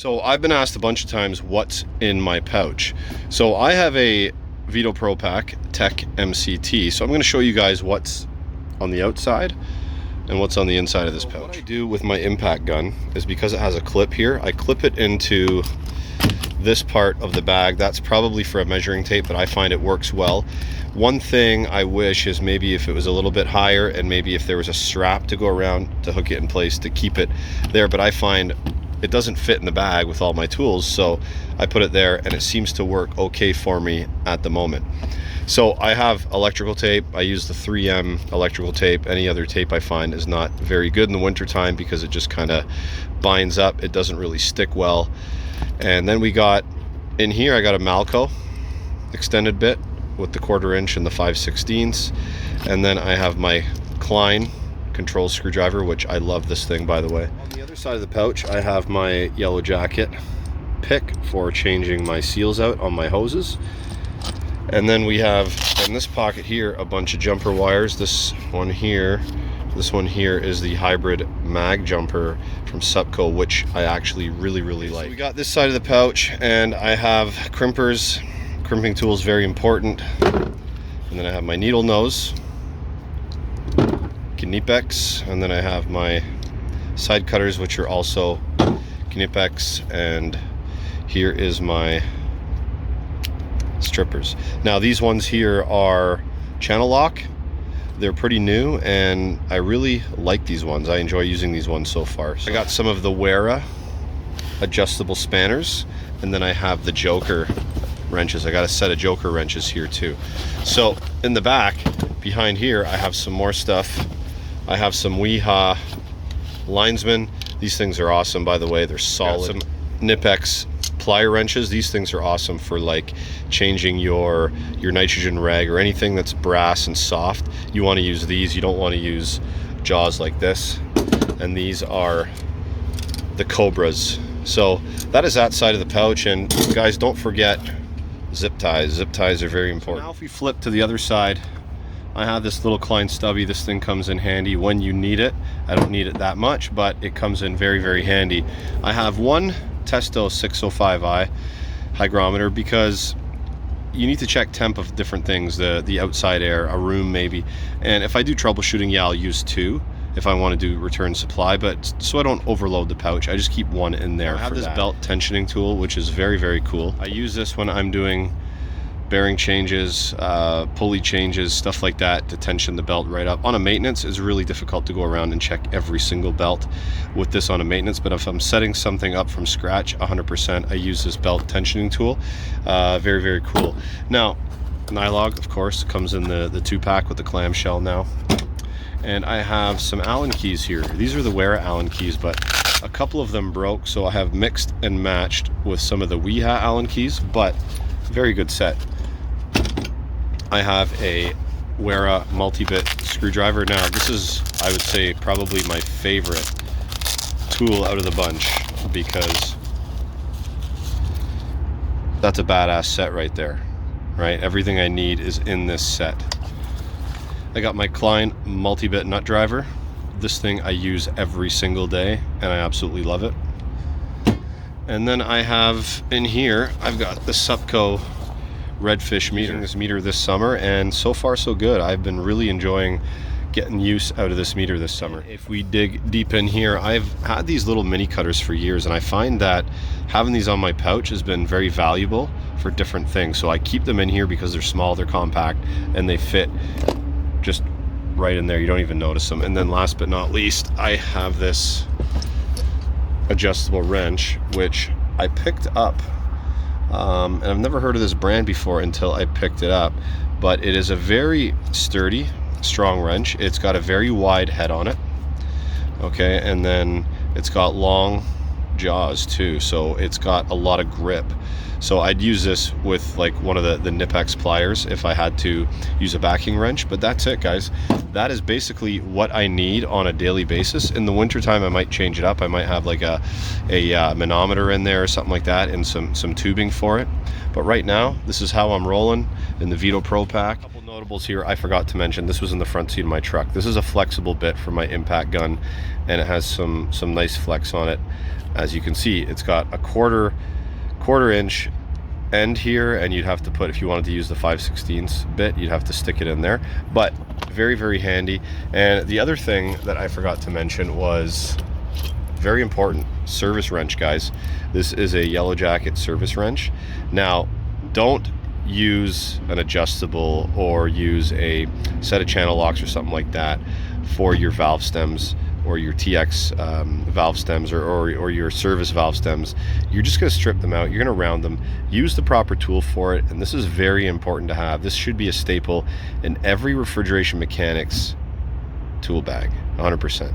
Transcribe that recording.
So I've been asked a bunch of times what's in my pouch. So I have a Vito Pro Pack Tech MCT. So I'm going to show you guys what's on the outside and what's on the inside of this pouch. What I do with my impact gun is, because it has a clip here, I clip it into this part of the bag. That's probably for a measuring tape, but I find it works well. One thing I wish is maybe if it was a little bit higher, and maybe if there was a strap to go around to hook it in place to keep it there, but I find it doesn't fit in the bag with all my tools, so I put it there and it seems to work okay for me at the moment. So I have electrical tape. I use the 3M electrical tape. Any other tape I find is not very good in the winter time because it just kind of binds up. It doesn't really stick well. And then we got in here, I got a Malco extended bit with the 1/4 inch and the 5/16. And then I have my Klein control screwdriver, which I love this thing, by the way. On the other side of the pouch, I have my yellow jacket pick for changing my seals out on my hoses. And then we have in this pocket here a bunch of jumper wires. This one here is the hybrid mag jumper from Supco, which I actually really like. So we got this side of the pouch, and I have crimpers. Crimping tools, very important. And then I have my needle nose, Knipex, and then I have my side cutters, which are also Knipex, and here is my strippers. Now these ones here are channel lock. They're pretty new and I really like these ones. I enjoy using these ones so far. So I got some of the Wera adjustable spanners, and then I have the Joker wrenches. I got a set of Joker wrenches here too. So in the back behind here, I have some more stuff. I have some Wiha linesmen. These things are awesome, by the way. They're solid. Some Knipex plier wrenches. These things are awesome for like changing your nitrogen rag or anything that's brass and soft. You want to use these. You don't want to use jaws like this. And these are the Cobras. So that is that side of the pouch. And guys, don't forget zip ties. Zip ties are very important. So now if we flip to the other side, I have this little Klein stubby. This thing comes in handy when you need it. I don't need it that much, but it comes in very handy. I have one Testo 605i hygrometer because you need to check temp of different things, the outside air, a room maybe. And if I do troubleshooting, yeah, I'll use two if I want to do return supply, but so I don't overload the pouch, I just keep one in there. I have this belt tensioning tool, which is very cool. I use this when I'm doing bearing changes, pulley changes, stuff like that, to tension the belt right up. On a maintenance, it's really difficult to go around and check every single belt with this on a maintenance, but if I'm setting something up from scratch 100%, I use this belt tensioning tool. Very cool. Now, Nylog, of course, comes in the 2-pack with the clamshell now. And I have some Allen keys here. These are the Wera Allen keys, but a couple of them broke, so I have mixed and matched with some of the Wiha Allen keys, but very good set. I have a Wera multi-bit screwdriver. Now this is, I would say, probably my favorite tool out of the bunch, because that's a badass set right there, right? Everything I need is in this set. I got my Klein multi-bit nut driver. This thing I use every single day and I absolutely love it. And then I have in here, I've got the Supco redfish meter. This meter this summer, and so far so good. I've been really enjoying getting use out of this meter this summer. If we dig deep in here, I've had these little mini cutters for years, and I find that having these on my pouch has been very valuable for different things. So I keep them in here because they're small, they're compact, and they fit just right in there. You don't even notice them. And then last but not least, I have this adjustable wrench, which I picked up. And I've never heard of this brand before until I picked it up, but it is a very sturdy, strong wrench. It's got a very wide head on it, okay, and then it's got long jaws too, so it's got a lot of grip. So I'd use this with like one of the Knipex pliers if I had to use a backing wrench. But that's it, guys. That is basically what I need on a daily basis. In the wintertime, I might change it up. I might have like a manometer in there or something like that, and some tubing for it. But right now, this is how I'm rolling in the Vito Pro Pack. Notables here, I forgot to mention, this was in the front seat of my truck. This is a flexible bit for my impact gun, and it has some nice flex on it. As you can see, it's got a quarter inch end here, and you'd have to put, if you wanted to use the 5/16 bit, you'd have to stick it in there. But very, very handy. And the other thing that I forgot to mention was very important, service wrench, guys. This is a Yellow Jacket service wrench. Now, don't use an adjustable or use a set of channel locks or something like that for your valve stems or your TX valve stems or your service valve stems. You're just going to strip them out. You're going to round them. Use the proper tool for it, and this is very important to have. This should be a staple in every refrigeration mechanic's tool bag, 100%.